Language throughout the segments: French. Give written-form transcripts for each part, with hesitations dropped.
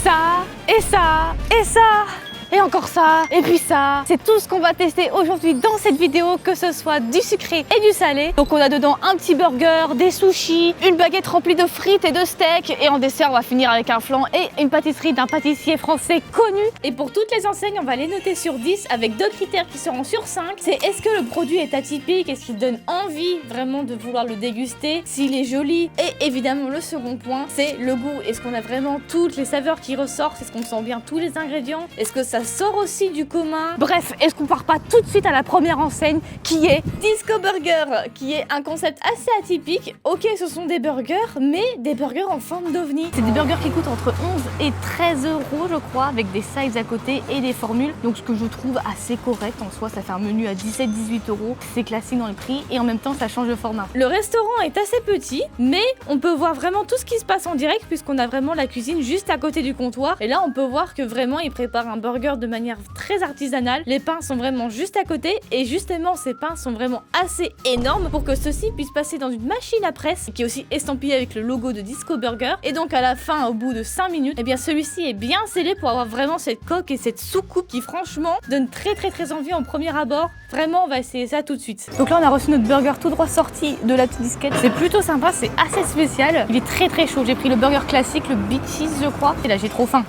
ça, et ça, et ça. Et encore ça, et puis ça. C'est tout ce qu'on va tester aujourd'hui dans cette vidéo, que ce soit du sucré et du salé. Donc on a dedans un petit burger, des sushis, une baguette remplie de frites et de steaks. Et en dessert, on va finir avec un flan et une pâtisserie d'un pâtissier français connu. Et pour toutes les enseignes, on va les noter sur 10 avec deux critères qui seront sur 5. C'est est-ce que le produit est atypique, est-ce qu'il donne envie vraiment de vouloir le déguster, s'il est joli. Et évidemment, le second point, c'est le goût. Est-ce qu'on a vraiment toutes les saveurs qui ressortent? Est-ce qu'on sent bien tous les ingrédients? Est-ce que ça sort aussi du commun? Bref, est-ce qu'on part pas tout de suite à la première enseigne qui est Disco Burger, qui est un concept assez atypique. Ok, ce sont des burgers, mais des burgers en forme d'ovni. C'est des burgers qui coûtent entre 11 et 13 euros, je crois, avec des sides à côté et des formules. Donc ce que je trouve assez correct en soi, ça fait un menu à 17-18 euros. C'est classique dans le prix et en même temps ça change de format. Le restaurant est assez petit, mais on peut voir vraiment tout ce qui se passe en direct puisqu'on a vraiment la cuisine juste à côté du comptoir. Et là on peut voir que vraiment ils préparent un burger de manière très artisanale. Les pains sont vraiment juste à côté et justement ces pains sont vraiment assez énormes pour que ceux-ci puissent passer dans une machine à presse qui est aussi estampillée avec le logo de Disco Burger. Et donc à la fin, au bout de 5 minutes, eh bien celui-ci est bien scellé pour avoir vraiment cette coque et cette soucoupe qui franchement donne très envie en premier abord. Vraiment, on va essayer ça tout de suite. Donc là on a reçu notre burger tout droit sorti de la petite disquette. C'est plutôt sympa, c'est assez spécial. Il est très chaud. J'ai pris le burger classique, le Big Cheese je crois. Et là j'ai trop faim.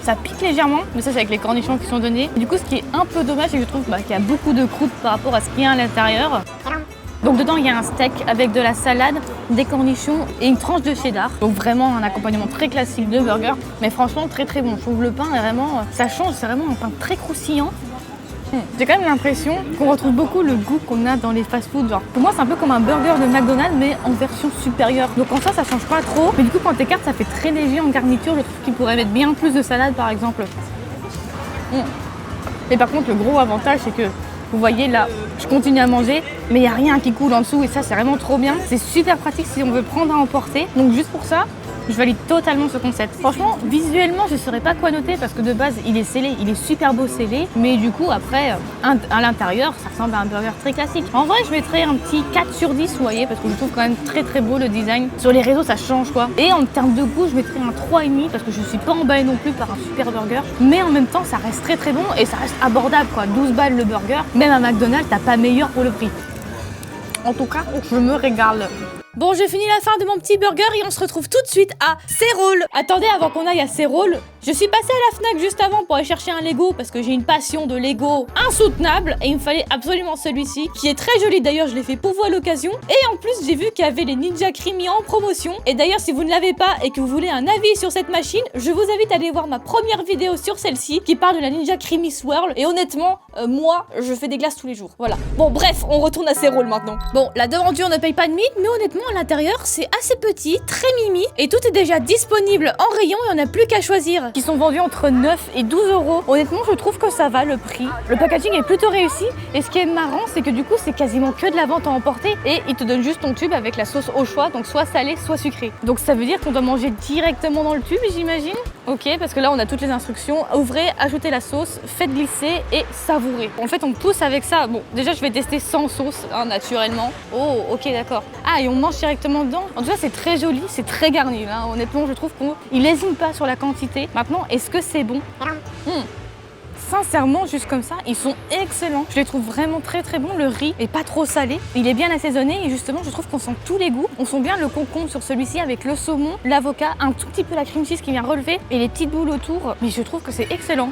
Ça pique légèrement, mais ça c'est avec les cornichons qui sont donnés. Du coup, ce qui est un peu dommage, c'est que je trouve qu'il y a beaucoup de croûte par rapport à ce qu'il y a à l'intérieur. Donc dedans, il y a un steak avec de la salade, des cornichons et une tranche de cheddar. Donc vraiment un accompagnement très classique de burger, mais franchement très bon. Je trouve le pain est vraiment, ça change, c'est vraiment un pain très croustillant. J'ai quand même l'impression qu'on retrouve beaucoup le goût qu'on a dans les fast-food. Genre, pour moi, c'est un peu comme un burger de McDonald's, mais en version supérieure. Donc en soi, ça change pas trop. Mais du coup, quand t'écartes, ça fait très léger en garniture. Je trouve qu'il pourrait mettre bien plus de salade, par exemple. Et par contre, le gros avantage, c'est que vous voyez là, je continue à manger, mais il n'y a rien qui coule en dessous. Et ça, c'est vraiment trop bien. C'est super pratique si on veut prendre à emporter. Donc juste pour ça, je valide totalement ce concept. Franchement, visuellement, je ne saurais pas quoi noter parce que de base, il est scellé, il est super beau scellé. Mais du coup, après, à l'intérieur, ça ressemble à un burger très classique. En vrai, je mettrais un petit 4 sur 10, vous voyez, parce que je trouve quand même très beau le design. Sur les réseaux, ça change quoi. Et en termes de goût, je mettrais un 3,5 parce que je suis pas emballée non plus par un super burger. Mais en même temps, ça reste très bon et ça reste abordable quoi. 12 balles le burger. Même à McDonald's, t'as pas meilleur pour le prix. En tout cas, je me régale. Bon, j'ai fini la fin de mon petit burger et on se retrouve tout de suite à Cérôle. Attendez, avant qu'on aille à Cérôle, je suis passée à la Fnac juste avant pour aller chercher un Lego parce que j'ai une passion de Lego insoutenable et il me fallait absolument celui-ci qui est très joli. D'ailleurs, je l'ai fait pour vous à l'occasion. Et en plus, j'ai vu qu'il y avait les Ninja Creamy en promotion. Et d'ailleurs, si vous ne l'avez pas et que vous voulez un avis sur cette machine, je vous invite à aller voir ma première vidéo sur celle-ci qui parle de la Ninja Creamy Swirl. Et honnêtement, moi, je fais des glaces tous les jours. Voilà. Bon, bref, on retourne à Cérôle maintenant. Bon, la devanture ne paye pas de mine, mais honnêtement, à l'intérieur, c'est assez petit, très mimi. Et tout est déjà disponible en rayon et on n'a plus qu'à choisir. Qui sont vendus entre 9 et 12 euros. Honnêtement, je trouve que ça va le prix. Le packaging est plutôt réussi. Et ce qui est marrant, c'est que du coup, c'est quasiment que de la vente à emporter. Et il te donne juste ton tube avec la sauce au choix, donc soit salée, soit sucrée. Donc ça veut dire qu'on doit manger directement dans le tube, j'imagine. Ok, parce que là, on a toutes les instructions. Ouvrez, ajoutez la sauce, faites glisser et savourez. En fait, on pousse avec ça. Bon, déjà, je vais tester sans sauce, hein, naturellement. Oh, ok, d'accord. Ah, et on mange directement dedans. En tout cas, c'est très joli, c'est très garni. Là. Honnêtement, je trouve qu'il lésine pas sur la quantité. Maintenant, est-ce que c'est bon? Sincèrement, juste comme ça, ils sont excellents. Je les trouve vraiment très bons. Le riz est pas trop salé. Il est bien assaisonné et justement, je trouve qu'on sent tous les goûts. On sent bien le concombre sur celui-ci avec le saumon, l'avocat, un tout petit peu la cream cheese qui vient relever et les petites boules autour. Mais je trouve que c'est excellent.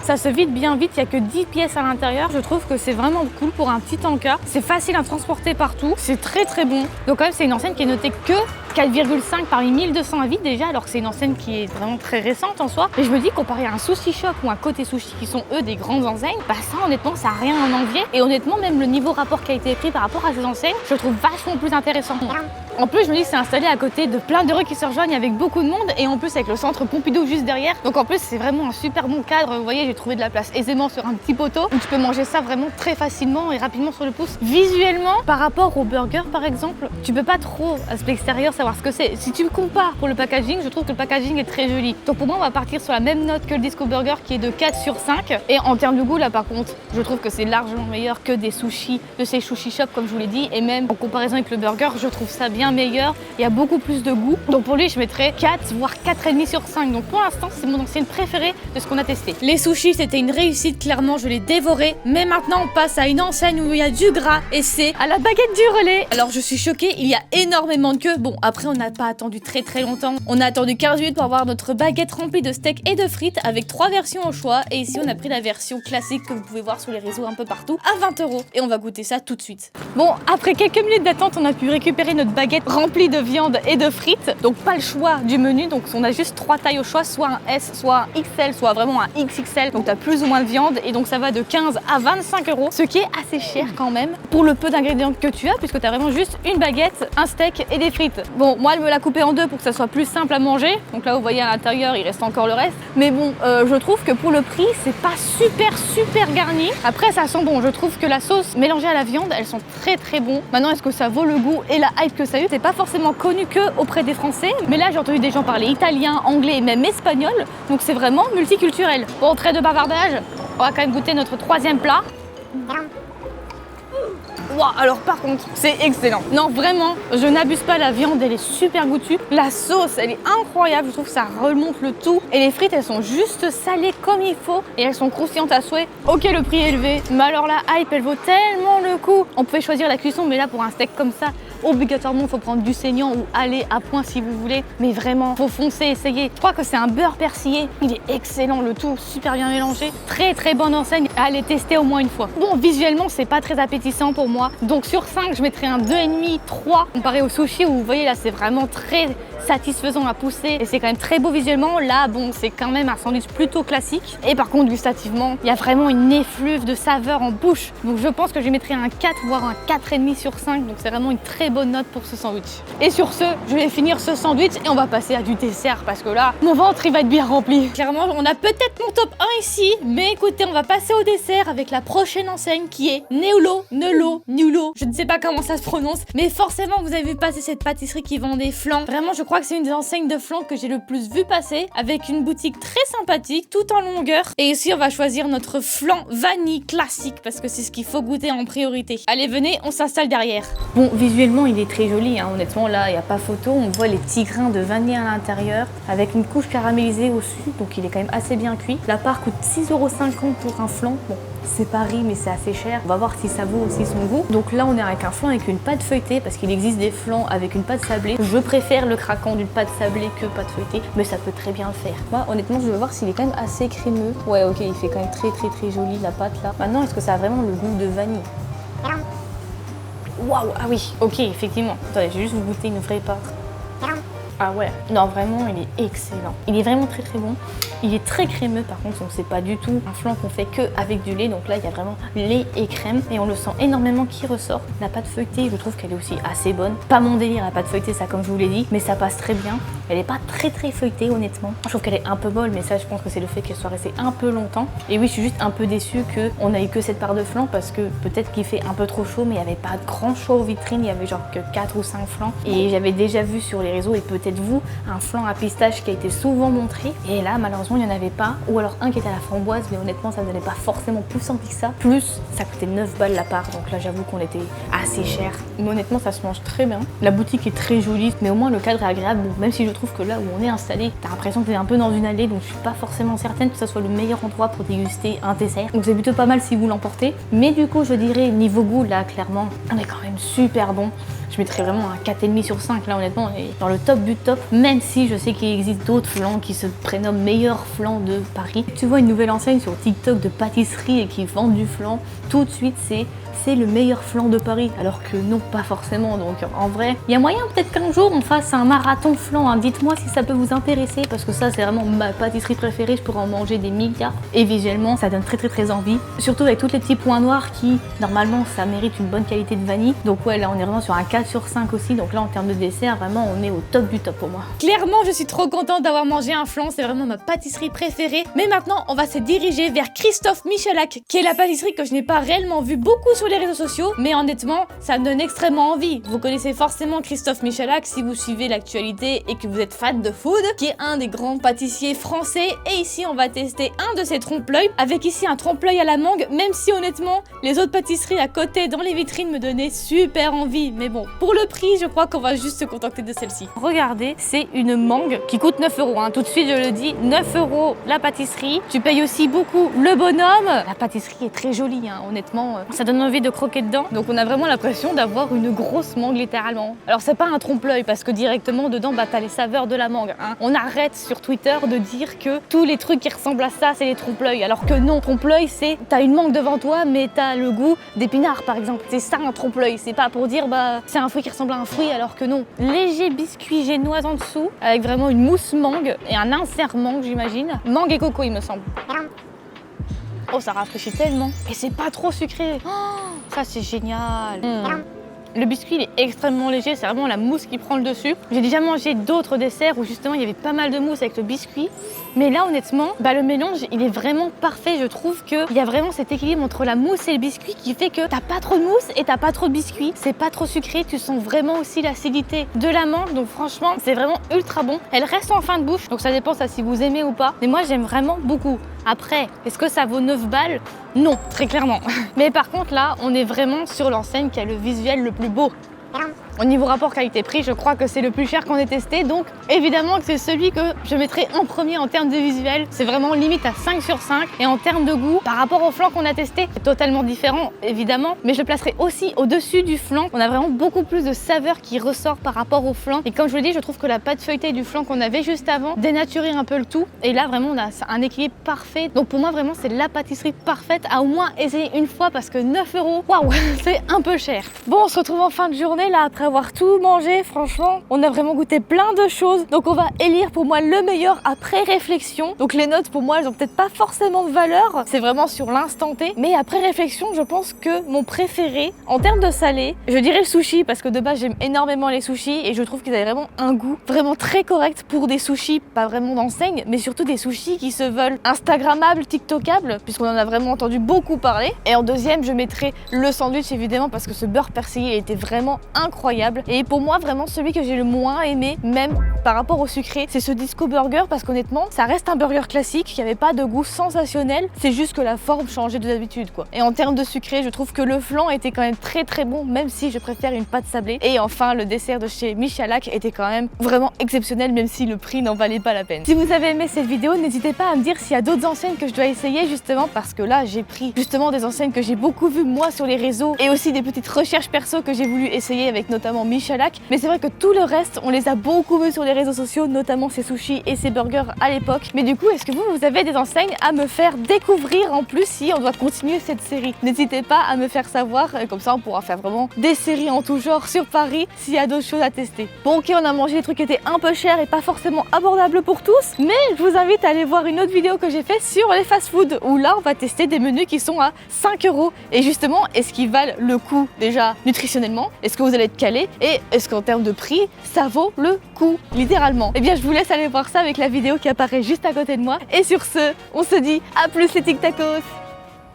Ça se vide bien vite, il n'y a que 10 pièces à l'intérieur. Je trouve que c'est vraiment cool pour un petit encas. C'est facile à transporter partout. C'est très bon. Donc quand même, c'est une enseigne qui est notée que 4,5 parmi 1200 avis déjà, alors que c'est une enseigne qui est vraiment très récente en soi. Et je me dis, comparé à un sushi shop ou un côté sushi qui sont eux des grandes enseignes, bah ça honnêtement ça n'a rien à en envier. Et honnêtement même le niveau rapport qui a été pris par rapport à ces enseignes, je le trouve vachement plus intéressant. En plus je me dis que c'est installé à côté de plein de rues qui se rejoignent avec beaucoup de monde et en plus avec le centre Pompidou juste derrière. Donc en plus c'est vraiment un super bon cadre. Vous voyez, j'ai trouvé de la place aisément sur un petit poteau où tu peux manger ça vraiment très facilement et rapidement sur le pouce. Visuellement, par rapport au burger par exemple, tu peux pas trop, aspect extérieur, savoir ce que c'est. Si tu me compares pour le packaging, je trouve que le packaging est très joli. Donc pour moi, on va partir sur la même note que le Disco Burger qui est de 4 sur 5. Et en termes de goût, là par contre, je trouve que c'est largement meilleur que des sushis, de ces sushi shops comme je vous l'ai dit. Et même en comparaison avec le burger, je trouve ça bien meilleur. Il y a beaucoup plus de goût. Donc pour lui, je mettrais 4 voire 4,5 sur 5. Donc pour l'instant, c'est mon ancienne préférée de ce qu'on a testé. Les sushis, c'était une réussite, clairement, je l'ai dévoré. Mais maintenant, on passe à une enseigne où il y a du gras et c'est à la baguette du relais. Alors je suis choquée, il y a énormément de queue. Bon, après, on n'a pas attendu très longtemps. On a attendu 15 minutes pour avoir notre baguette remplie de steak et de frites avec 3 versions au choix. Et ici, on a pris la version classique que vous pouvez voir sur les réseaux un peu partout à 20 € et on va goûter ça tout de suite. Bon, après quelques minutes d'attente, on a pu récupérer notre baguette remplie de viande et de frites. Donc pas le choix du menu, donc on a juste 3 tailles au choix, soit un S, soit un XL, soit vraiment un XXL. Donc t'as plus ou moins de viande et donc ça va de 15 à 25 €, ce qui est assez cher quand même pour le peu d'ingrédients que tu as, puisque t'as vraiment juste une baguette, un steak et des frites. Bon, moi elle me l'a coupé en deux pour que ça soit plus simple à manger. Donc là vous voyez à l'intérieur, il reste encore le reste. Mais bon, je trouve que pour le prix, c'est pas super garni. Après ça sent bon, je trouve que la sauce mélangée à la viande, elles sont très bons. Maintenant, est-ce que ça vaut le goût et la hype que ça a eu? C'est pas forcément connu que auprès des Français, mais là j'ai entendu des gens parler italien, anglais et même espagnol, donc c'est vraiment multiculturel. Bon, trêve de bavardage, on va quand même goûter notre 3e plat. Wow, alors par contre, c'est excellent. Non, vraiment, je n'abuse pas, la viande, elle est super goûtue. La sauce, elle est incroyable, je trouve que ça remonte le tout. Et les frites, elles sont juste salées comme il faut et elles sont croustillantes à souhait. Ok, le prix est élevé, mais alors la hype, elle vaut tellement le coup. On pouvait choisir la cuisson, mais là, pour un steak comme ça, obligatoirement, il faut prendre du saignant ou aller à point si vous voulez. Mais vraiment, faut foncer, essayer. Je crois que c'est un beurre persillé. Il est excellent, le tout super bien mélangé. Très bonne enseigne. Allez tester au moins une fois. Bon, visuellement, c'est pas très appétissant pour moi. Donc sur 5, je mettrais un 2,5, 3 comparé au sushi où vous voyez là, c'est vraiment très satisfaisant à pousser et c'est quand même très beau visuellement. Là, bon, c'est quand même un sandwich plutôt classique. Et par contre, gustativement, il y a vraiment une effluve de saveur en bouche. Donc je pense que je mettrais un 4, voire un 4,5 sur 5. Donc c'est vraiment une très bonne note pour ce sandwich. Et sur ce, je vais finir ce sandwich et on va passer à du dessert parce que là, mon ventre, il va être bien rempli. Clairement, on a peut-être mon top 1 ici, mais écoutez, on va passer au dessert avec la prochaine enseigne qui est Neulo. Je ne sais pas comment ça se prononce, mais forcément, vous avez vu passer cette pâtisserie qui vend des flans. Vraiment, je crois que c'est une des enseignes de flan que j'ai le plus vu passer, avec une boutique très sympathique, tout en longueur. Et ici, on va choisir notre flan vanille classique, parce que c'est ce qu'il faut goûter en priorité. Allez, venez, on s'installe derrière. Bon, visuellement, il est très joli, hein. Honnêtement, là, il n'y a pas photo. On voit les petits grains de vanille à l'intérieur, avec une couche caramélisée au-dessus, donc il est quand même assez bien cuit. La part coûte 6,50 € pour un flan. Bon, c'est Paris, mais c'est assez cher. On va voir si ça vaut aussi son goût. Donc là, on est avec un flan avec une pâte feuilletée, parce qu'il existe des flans avec une pâte sablée. Je préfère le craquant d'une pâte sablée que pâte feuilletée, mais ça peut très bien le faire. Moi, honnêtement, je veux voir s'il est quand même assez crémeux. Ouais, ok, il fait quand même très joli la pâte là. Maintenant, est-ce que ça a vraiment le goût de vanille? Waouh, ah oui, ok, effectivement. Attendez, je vais juste vous goûter une vraie pâte. Ah ouais, non vraiment il est excellent. Il est vraiment très bon. Il est très crémeux par contre, donc c'est pas du tout un flan qu'on fait que avec du lait. Donc là il y a vraiment lait et crème et on le sent énormément qui ressort. La pâte feuilletée, je trouve qu'elle est aussi assez bonne. Pas mon délire la pâte feuilletée, ça comme je vous l'ai dit, mais ça passe très bien. Elle est pas très feuilletée honnêtement. Je trouve qu'elle est un peu molle, mais ça je pense que c'est le fait qu'elle soit restée un peu longtemps. Et oui, je suis juste un peu déçue qu'on a eu que cette part de flan parce que peut-être qu'il fait un peu trop chaud, mais il n'y avait pas grand choix aux vitrines. Il y avait genre que 4 ou 5 flans. Et j'avais déjà vu sur les réseaux et peut-être vous, un flan à pistache qui a été souvent montré. Et là malheureusement il n'y en avait pas. Ou alors un qui était à la framboise, mais honnêtement ça ne donnait pas forcément plus envie que ça. Plus ça coûtait 9 balles la part, donc là j'avoue qu'on était assez cher. Mais honnêtement ça se mange très bien. La boutique est très jolie, mais au moins le cadre est agréable. Bon, même si je trouve que là où on est installé, t'as l'impression que t'es un peu dans une allée, donc je suis pas forcément certaine que ça soit le meilleur endroit pour déguster un dessert. Donc c'est plutôt pas mal si vous l'emportez. Mais du coup je dirais niveau goût là clairement on est quand même super bon. Je mettrais vraiment un 4,5 sur 5. Là, honnêtement, on est dans le top du top. Même si je sais qu'il existe d'autres flans qui se prénomment meilleurs flans de Paris. Tu vois une nouvelle enseigne sur TikTok de pâtisserie et qui vend du flan, tout de suite, c'est le meilleur flan de Paris. Alors que non, pas forcément. Donc en vrai, il y a moyen peut-être qu'un jour on fasse un marathon flan. Hein. Dites-moi si ça peut vous intéresser parce que ça, c'est vraiment ma pâtisserie préférée. Je pourrais en manger des milliards. Et visuellement, ça donne très envie. Surtout avec tous les petits points noirs qui, normalement, ça mérite une bonne qualité de vanille. Donc ouais, là, on est vraiment sur un 4 sur 5 aussi. Donc là, en termes de dessert, vraiment, on est au top du top pour moi. Clairement, je suis trop contente d'avoir mangé un flan. C'est vraiment ma pâtisserie préférée. Mais maintenant, on va se diriger vers Christophe Michalak, qui est la pâtisserie que je n'ai pas réellement vu beaucoup sur les réseaux sociaux, mais honnêtement, ça me donne extrêmement envie. Vous connaissez forcément Christophe Michalak si vous suivez l'actualité et que vous êtes fan de food, qui est un des grands pâtissiers français. Et ici, on va tester un de ses trompe-l'œil, avec ici un trompe-l'œil à la mangue, même si honnêtement, les autres pâtisseries à côté dans les vitrines me donnaient super envie. Mais bon, pour le prix, je crois qu'on va juste se contenter de celle-ci. Regardez, c'est une mangue qui coûte 9 €. Hein. Tout de suite, je le dis, 9 € la pâtisserie. Tu payes aussi beaucoup le bonhomme. La pâtisserie est très jolie, hein. Honnêtement, ça donne envie de croquer dedans. Donc on a vraiment l'impression d'avoir une grosse mangue littéralement. Alors c'est pas un trompe-l'œil parce que directement dedans, bah t'as les saveurs de la mangue. Hein. On arrête sur Twitter de dire que tous les trucs qui ressemblent à ça, c'est les trompe-l'œil. Alors que non, trompe-l'œil, c'est t'as une mangue devant toi, mais t'as le goût d'épinard par exemple. C'est ça un trompe-l'œil. C'est pas pour dire bah c'est un fruit qui ressemble à un fruit alors que non. Léger biscuit génoise en dessous avec vraiment une mousse mangue et un insert mangue j'imagine. Mangue et coco il me semble. Oh ça rafraîchit tellement. Et c'est pas trop sucré. Oh, ça c'est génial. Le biscuit il est extrêmement léger, c'est vraiment la mousse qui prend le dessus. J'ai déjà mangé d'autres desserts où justement il y avait pas mal de mousse avec le biscuit. Mais là honnêtement, bah, le mélange il est vraiment parfait. Je trouve qu'il y a vraiment cet équilibre entre la mousse et le biscuit qui fait que t'as pas trop de mousse et t'as pas trop de biscuit. C'est pas trop sucré, tu sens vraiment aussi l'acidité de la mangue. Donc franchement c'est vraiment ultra bon. Elle reste en fin de bouche, donc ça dépend ça si vous aimez ou pas. Mais moi j'aime vraiment beaucoup. Après, est-ce que ça vaut 9 balles? Non, très clairement. Mais par contre là, on est vraiment sur l'enseigne qui a le visuel le plus beau. Au niveau rapport qualité-prix, je crois que c'est le plus cher qu'on ait testé. Donc évidemment que c'est celui que je mettrai en premier en termes de visuel. C'est vraiment limite à 5 sur 5. Et en termes de goût, par rapport au flan qu'on a testé, c'est totalement différent évidemment. Mais je le placerai aussi au-dessus du flan. On a vraiment beaucoup plus de saveur qui ressort par rapport au flan. Et comme je vous le dis, je trouve que la pâte feuilletée du flan qu'on avait juste avant dénaturait un peu le tout. Et là vraiment on a un équilibre parfait. Donc pour moi vraiment c'est la pâtisserie parfaite à au moins essayer une fois parce que 9 €, waouh, c'est un peu cher. Bon, on se retrouve en fin de journée là après avoir tout mangé. Franchement, on a vraiment goûté plein de choses. Donc on va élire pour moi le meilleur après réflexion. Donc les notes pour moi elles ont peut-être pas forcément de valeur. C'est vraiment sur l'instant T. Mais après réflexion, je pense que mon préféré en termes de salé, je dirais le sushi parce que de base j'aime énormément les sushis et je trouve qu'ils avaient vraiment un goût vraiment très correct pour des sushis, pas vraiment d'enseigne, mais surtout des sushis qui se veulent instagrammables, tiktokables, puisqu'on en a vraiment entendu beaucoup parler. Et en deuxième, je mettrai le sandwich évidemment parce que ce beurre persillé était vraiment incroyable. Et pour moi, vraiment celui que j'ai le moins aimé, même par rapport au sucré, c'est ce disco burger parce qu'honnêtement, ça reste un burger classique qui n'avait pas de goût sensationnel. C'est juste que la forme changeait de d'habitude quoi. Et en termes de sucré, je trouve que le flan était quand même très très bon, même si je préfère une pâte sablée. Et enfin, le dessert de chez Michalak était quand même vraiment exceptionnel, même si le prix n'en valait pas la peine. Si vous avez aimé cette vidéo, n'hésitez pas à me dire s'il y a d'autres enseignes que je dois essayer justement parce que là, j'ai pris justement des enseignes que j'ai beaucoup vues moi sur les réseaux et aussi des petites recherches perso que j'ai voulu essayer avec notamment Michalak. Mais c'est vrai que tout le reste, on les a beaucoup vus sur les réseaux sociaux, notamment ces sushis et ces burgers à l'époque. Mais du coup, est-ce que vous avez des enseignes à me faire découvrir en plus si on doit continuer cette série? N'hésitez pas à me faire savoir, comme ça on pourra faire vraiment des séries en tout genre sur Paris s'il y a d'autres choses à tester. Bon ok, on a mangé des trucs qui étaient un peu chers et pas forcément abordables pour tous, mais je vous invite à aller voir une autre vidéo que j'ai fait sur les fast-food où là on va tester des menus qui sont à 5 €. Et justement, est-ce qu'ils valent le coup déjà nutritionnellement? Est-ce que vous allez être calé? Et est-ce qu'en termes de prix, ça vaut le coup littéralement? Eh bien je vous laisse aller voir ça avec la vidéo qui apparaît juste à côté de moi. Et sur ce, on se dit à plus les tic-tacos.